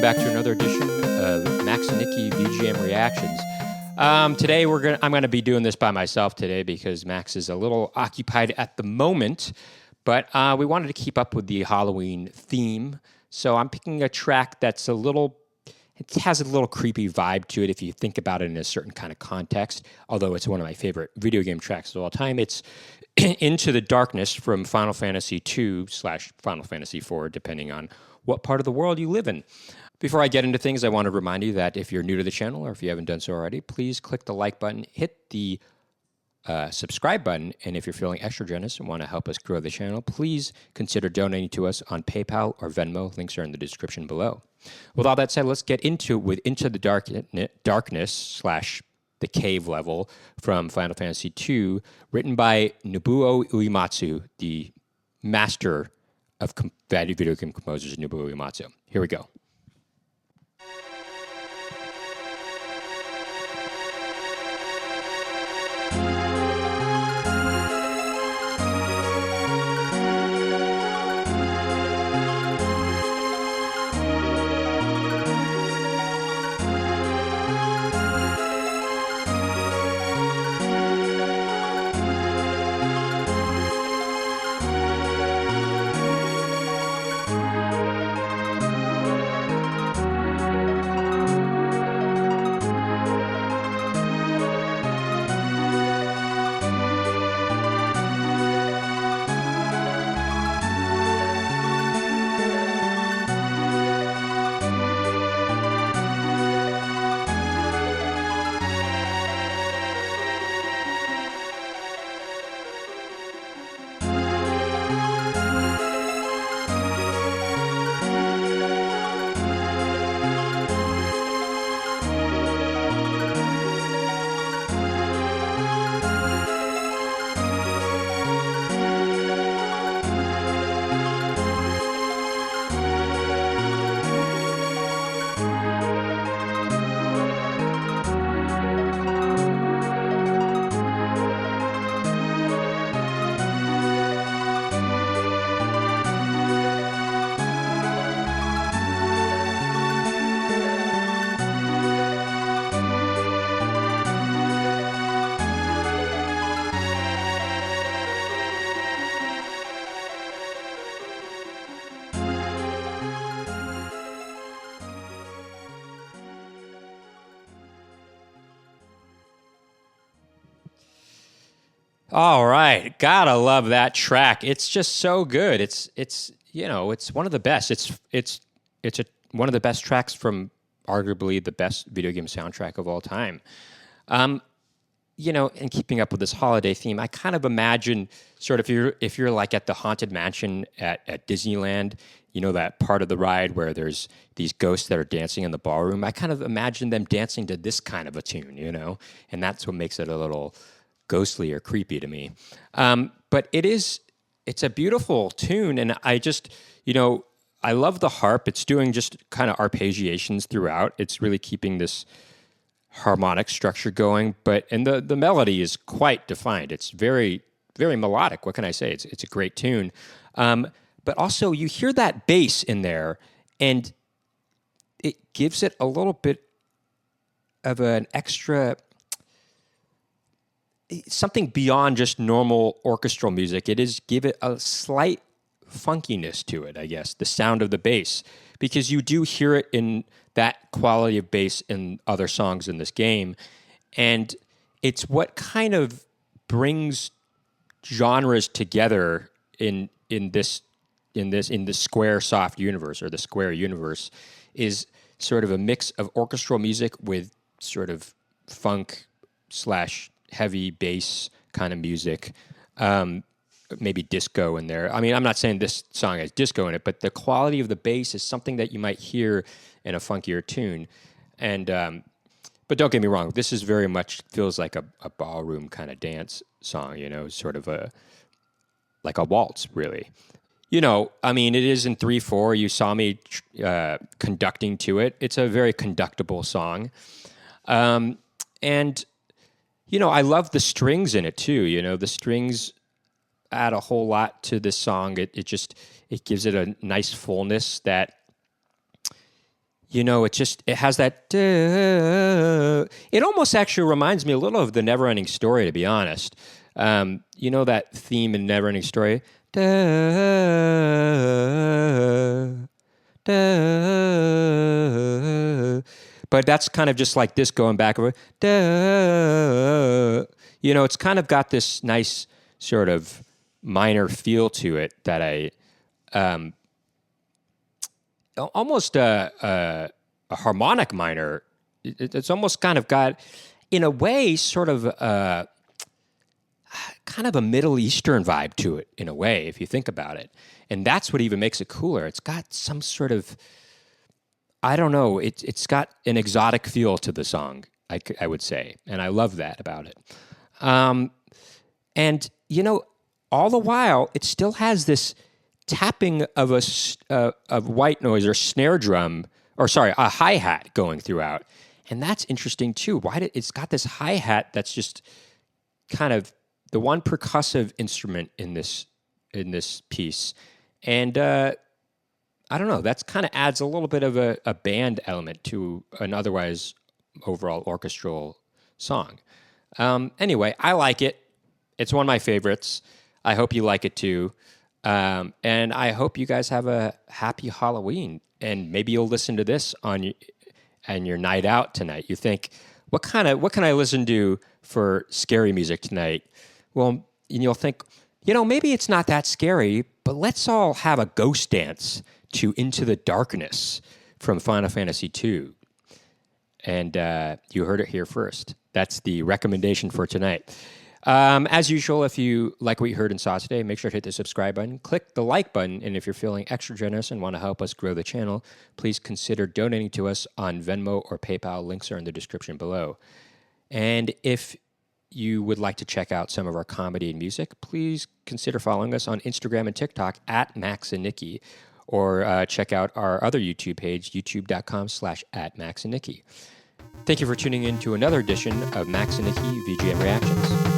back to another edition of Max Nicky VGM Reactions. Today I'm gonna be doing this by myself today because Max is a little occupied at the moment, but we wanted to keep up with the Halloween theme, so I'm picking a track that's it has a little creepy vibe to it if you think about it in a certain kind of context, although it's one of my favorite video game tracks of all time. It's Into the Darkness from Final Fantasy II/Final Fantasy IV, depending on what part of the world you live in. Before I get into things, I want to remind you that if you're new to the channel or if you haven't done so already, please click the like button, hit the subscribe button, and if you're feeling extra generous and want to help us grow the channel, please consider donating to us on PayPal or Venmo. Links are in the description below. With all that said, let's get into the Darkness / the Cave level from Final Fantasy II, written by Nobuo Uematsu, the master of video game composers, Nobuo Uematsu. Here we go. All right, gotta love that track. It's just so good. It's one of the best. It's one of the best tracks from arguably the best video game soundtrack of all time. And keeping up with this holiday theme, I kind of imagine sort of if you're like at the Haunted Mansion at Disneyland, that part of the ride where there's these ghosts that are dancing in the ballroom. I kind of imagine them dancing to this kind of a tune, and that's what makes it a little ghostly or creepy to me. But it's a beautiful tune, and I just, I love the harp. It's doing just kind of arpeggiations throughout. It's really keeping this harmonic structure going, and the melody is quite defined. It's very, very melodic. What can I say? It's a great tune. But also you hear that bass in there, and it gives it a little bit of an extra, something beyond just normal orchestral music. Give it a slight funkiness to it, I guess, the sound of the bass, because you do hear it in that quality of bass in other songs in this game, and it's what kind of brings genres together in the squaresoft universe, or the Square universe, is sort of a mix of orchestral music with sort of funk / heavy bass kind of music, maybe disco in there. I mean, I'm not saying this song has disco in it, but the quality of the bass is something that you might hear in a funkier tune. And but don't get me wrong, this is very much feels like a ballroom kind of dance song, sort of like a waltz, really. I mean, it is in 3/4. You saw me conducting to it. It's a very conductable song. And I love the strings in it too. The strings add a whole lot to this song. It gives it a nice fullness that it has that. It almost actually reminds me a little of the Neverending Story, to be honest. That theme in Neverending Story. But that's kind of just like this going back over. It's kind of got this nice sort of minor feel to it that I almost a harmonic minor. It's almost kind of got, in a way, sort of kind of a Middle Eastern vibe to it, in a way, if you think about it. And that's what even makes it cooler. It's got some sort of, I don't know, it's got an exotic feel to the song, I would say. And I love that about it. And, all the while, it still has this tapping of of white noise or snare drum, or sorry, a hi-hat going throughout. And that's interesting too. It's got this hi-hat that's just kind of the one percussive instrument in this piece. And I don't know, that's kind of adds a little bit of a band element to an otherwise overall orchestral song. Anyway, I like it. It's one of my favorites. I hope you like it too. And I hope you guys have a happy Halloween. And maybe you'll listen to this on your night out tonight. You think, what can I listen to for scary music tonight? Well, and you'll think, maybe it's not that scary, but let's all have a ghost dance to Into the Darkness from Final Fantasy II. And you heard it here first. That's the recommendation for tonight. As usual, if you like what you heard and saw today, make sure to hit the subscribe button, click the like button, and if you're feeling extra generous and want to help us grow the channel, please consider donating to us on Venmo or PayPal. Links are in the description below. And if you would like to check out some of our comedy and music, please consider following us on Instagram and TikTok at Max and Nicky, or check out our other YouTube page, youtube.com/@MaxandNicky. Thank you for tuning in to another edition of Max and Nicky VGM Reactions.